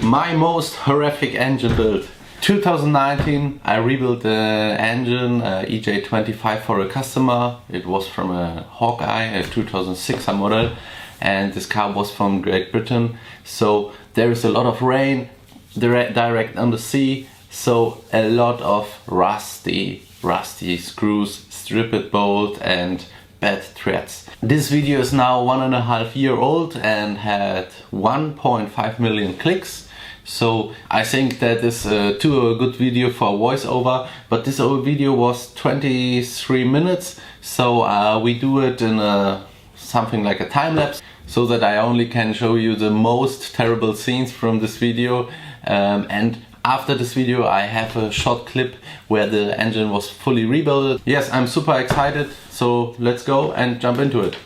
My most horrific engine build. 2019 I rebuilt the engine EJ25 for a customer. It was from a Hawkeye, a 2006 model, and this car was from Great Britain. So there is a lot of rain, direct on the sea, so a lot of rusty screws, stripped bolt and bad threads. This video is now 1.5 years old and had 1.5 million clicks. So I think that is too a good video for voiceover, but this old video was 23 minutes, so we do it in something like a time lapse, so that I only can show you the most terrible scenes from this video, and after this video I have a short clip where the engine was fully rebuilt. Yes, I'm super excited, so let's go and jump into it.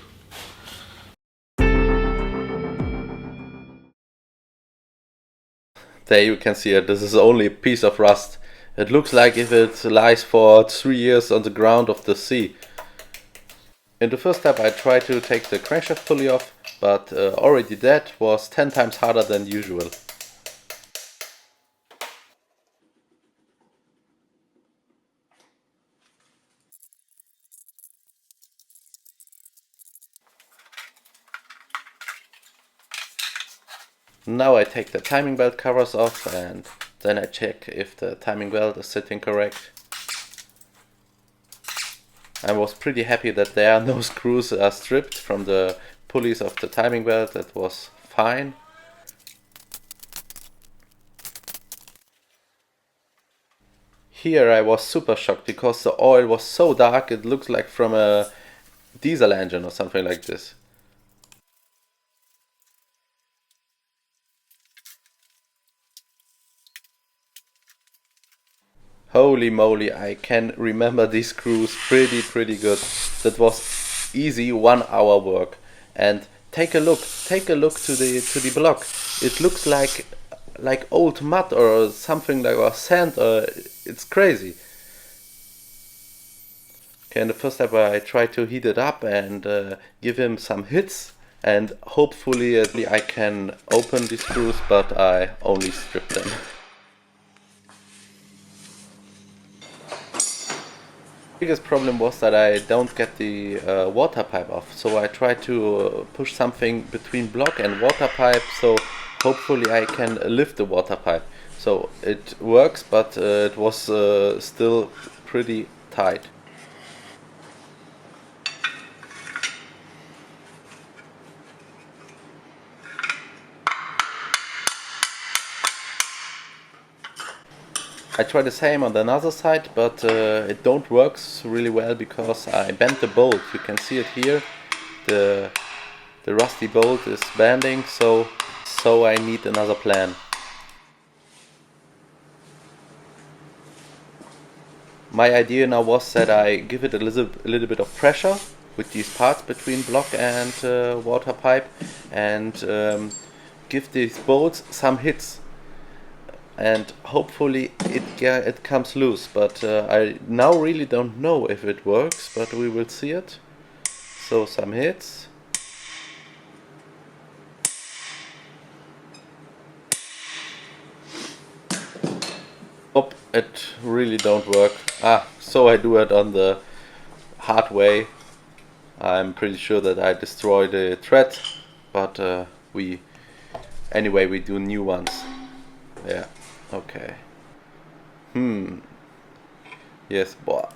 There you can see it, this is only a piece of rust. It looks like if it lies for 3 years on the ground of the sea. In the first step I tried to take the crankshaft fully off, but already that was 10 times harder than usual. Now I take the timing belt covers off and then I check if the timing belt is sitting correct. I was pretty happy that there are no screws stripped from the pulleys of the timing belt. That was fine. Here I was super shocked because the oil was so dark, it looks like from a diesel engine or something like this. Holy moly, I can remember these screws pretty good. That was easy 1 hour work. And take a look to the block. It looks like old mud or something like, or sand, or it's crazy. Okay, in the first step I try to heat it up and give him some hits, and hopefully I can open the screws, but I only strip them. The biggest problem was that I don't get the water pipe off, so I try to push something between block and water pipe, so hopefully I can lift the water pipe. So it works, but it was still pretty tight. I tried the same on the other side, but it don't work really well because I bent the bolt. You can see it here. The rusty bolt is bending, so I need another plan. My idea now was that I give it a little bit of pressure with these parts between block and water pipe, and give these bolts some hits. And hopefully it comes loose, but I now really don't know if it works, but we will see it. So some hits. Oh, it really don't work. So I do it on the hard way. I'm pretty sure that I destroy the thread, but anyway we do new ones. Yeah. Okay. Yes, boy.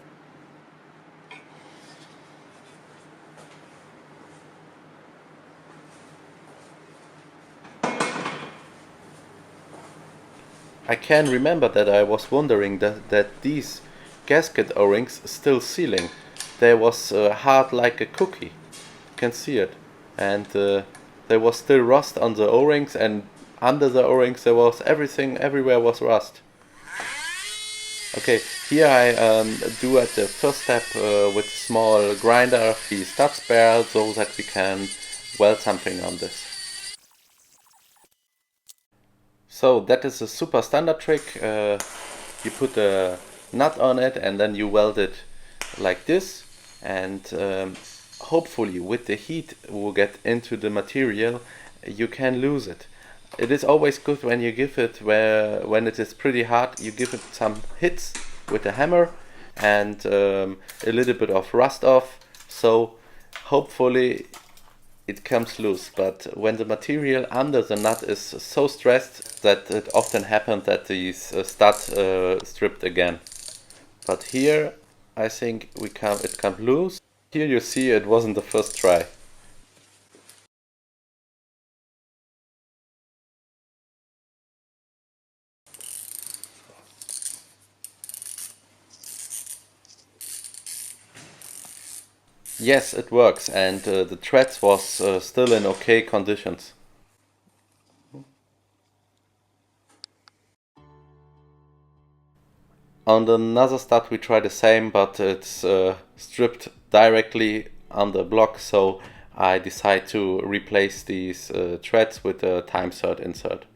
I can remember that I was wondering that these gasket O-rings still sealing. They was hard like a cookie. You can see it. And there was still rust on the O-rings, and under the O-rings there was everywhere was rust. Okay, here I do at the first step with a small grinder the studs barrel so that we can weld something on this. So that is a super standard trick. You put a nut on it and then you weld it like this, and hopefully with the heat will get into the material, you can lose it. It is always good when you give it, when it is pretty hard, you give it some hits with a hammer and a little bit of rust off, so hopefully it comes loose. But when the material under the nut is so stressed that it often happens that these studs stripped again. But here I think it comes loose. Here you see it wasn't the first try. Yes, it works, and the threads was still in okay conditions. On another stud we try the same, but it's stripped directly on the block, so I decide to replace these threads with a time served insert.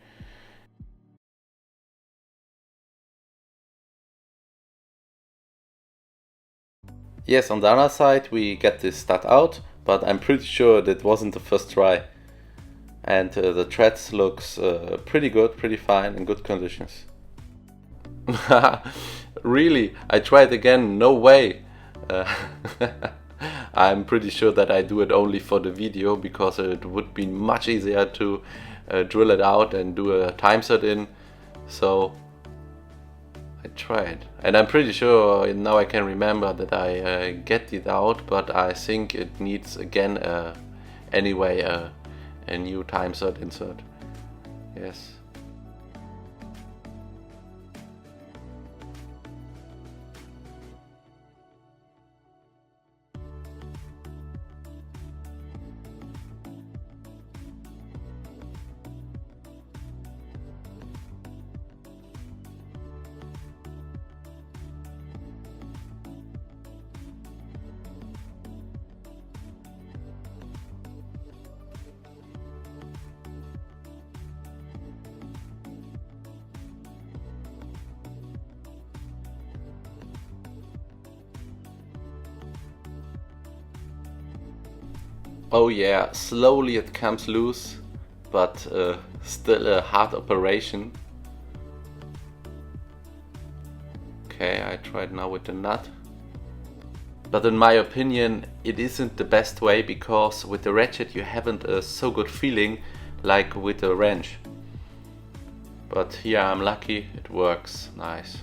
Yes, on the other side we get this stud out, but I'm pretty sure that wasn't the first try. And the threads looks pretty good, pretty fine, in good conditions. Really? I tried again? No way! I'm pretty sure that I do it only for the video, because it would be much easier to drill it out and do a time set in. So I tried, and I'm pretty sure now I can remember that I get it out, but I think it needs again anyway a new time set insert. Yes. Oh yeah, slowly it comes loose, but still a hard operation. Okay, I tried now with the nut. But in my opinion, it isn't the best way, because with the ratchet you haven't a so good feeling like with the wrench. But here I'm lucky, it works nice.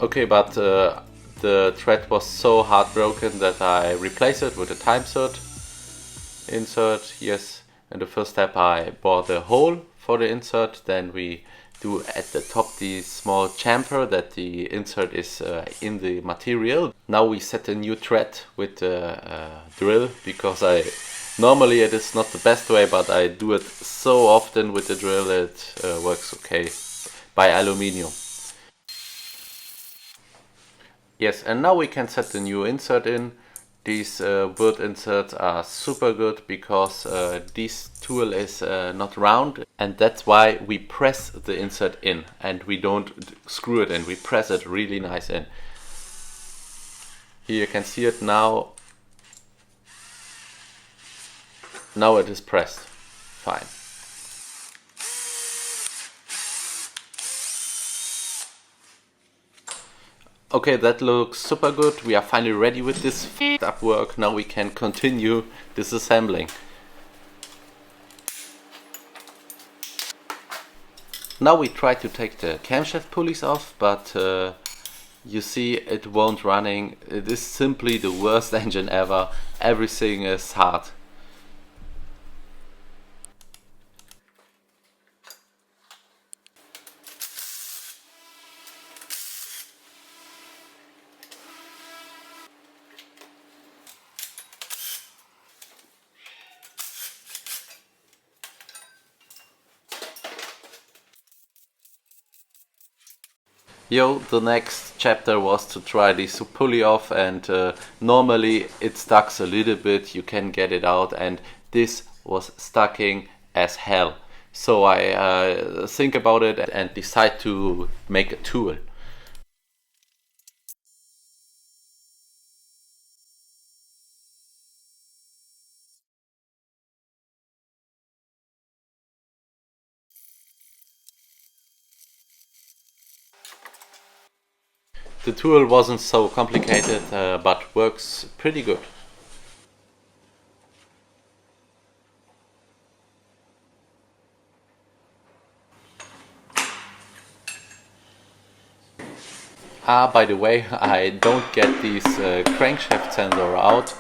Okay, but the thread was so heartbroken that I replaced it with a time set insert. Yes, in the first step I bought a hole for the insert, then we do at the top the small chamfer that the insert is in the material. Now we set a new thread with the drill, because normally it is not the best way, but I do it so often with the drill it works okay, by aluminium. Yes, and now we can set the new insert in. These build inserts are super good, because this tool is not round, and that's why we press the insert in and we don't screw it in, we press it really nice in. Here you can see it now. Now it is pressed. Fine. Okay, that looks super good. We are finally ready with this up work. Now we can continue disassembling. Now we try to take the camshaft pulleys off, but you see it won't running. It is simply the worst engine ever. Everything is hard. The next chapter was to try this pulley off, and normally it stucks a little bit, you can get it out, and this was stucking as hell. So I think about it and decide to make a tool. The tool wasn't so complicated, but works pretty good. By the way, I don't get these crankshaft sensor out,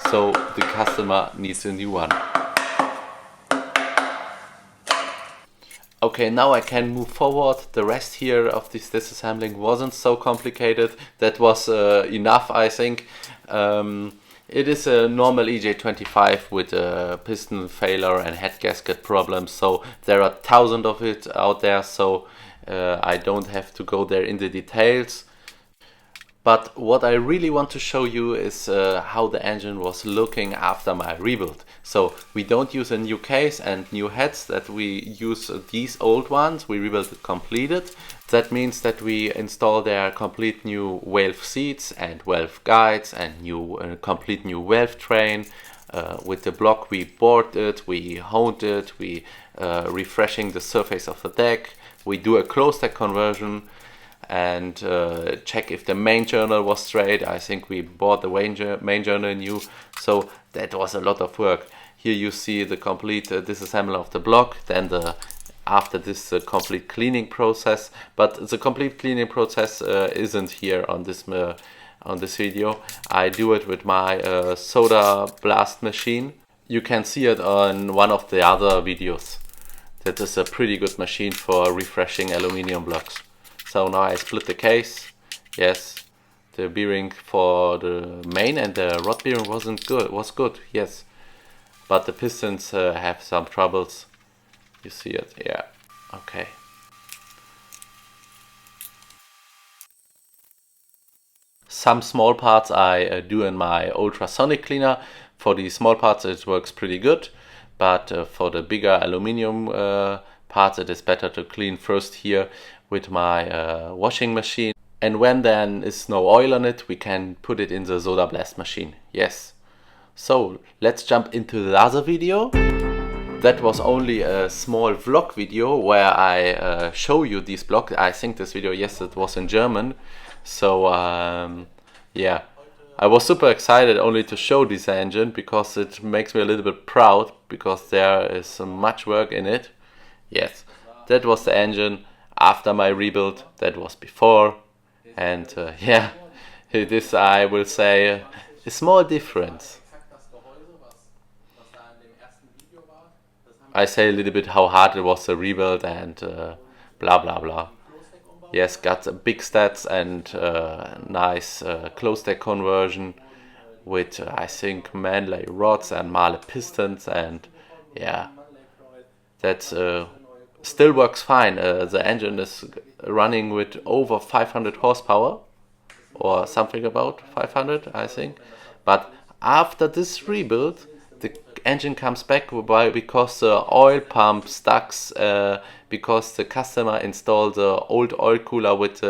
so the customer needs a new one. Okay, now I can move forward. The rest here of this disassembling wasn't so complicated. That was enough, I think. It is a normal EJ25 with a piston failure and head gasket problems, so there are thousands of it out there, so I don't have to go there in the details. But what I really want to show you is how the engine was looking after my rebuild. So we don't use a new case and new heads, that we use these old ones. We rebuild it completed. That means that we install their complete new valve seats and valve guides and complete new valve train. With the block we bored it, we honed it, we refreshing the surface of the deck. We do a closed deck conversion and check if the main journal was straight. I think we bought the main journal new, so that was a lot of work. Here you see the complete disassembly of the block, then after this complete cleaning process, but the complete cleaning process isn't here on this video. I do it with my soda blast machine. You can see it on one of the other videos. That is a pretty good machine for refreshing aluminium blocks. So now I split the case. Yes, the bearing for the main and the rod bearing was good, yes. But the pistons have some troubles. You see it, yeah, okay. Some small parts I do in my ultrasonic cleaner. For the small parts it works pretty good, but for the bigger aluminium parts it is better to clean first here with my washing machine. And when there is no oil on it, we can put it in the soda blast machine, yes. So let's jump into the other video. That was only a small vlog video where I show you these blocks. I think this video, yes, it was in German. So yeah, I was super excited only to show this engine because it makes me a little bit proud, because there is so much work in it. Yes, that was the engine after my rebuild. That was before, and yeah, it is, I will say, a small difference. I say a little bit how hard it was to rebuild and blah blah blah. Yes, got big stats and nice closed deck conversion with I think Manley rods and Marley pistons, and yeah, that still works fine. The engine is running with over 500 horsepower or something about 500, I think. But after this rebuild, the engine comes back because the oil pump stuck, because the customer installed the old oil cooler with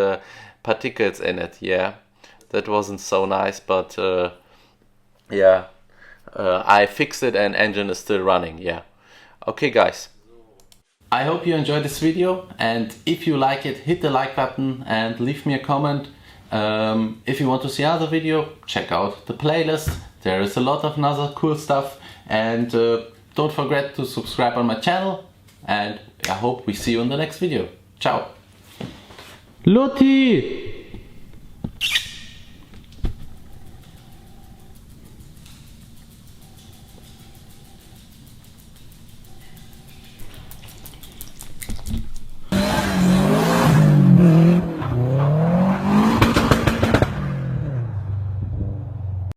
particles in it. Yeah, that wasn't so nice, but yeah, I fixed it and engine is still running. Yeah, okay guys, I hope you enjoyed this video, and if you like it, hit the like button and leave me a comment. If you want to see another video, check out the playlist. There is a lot of other cool stuff, and don't forget to subscribe on my channel, and I hope we see you in the next video. Ciao! Lutti!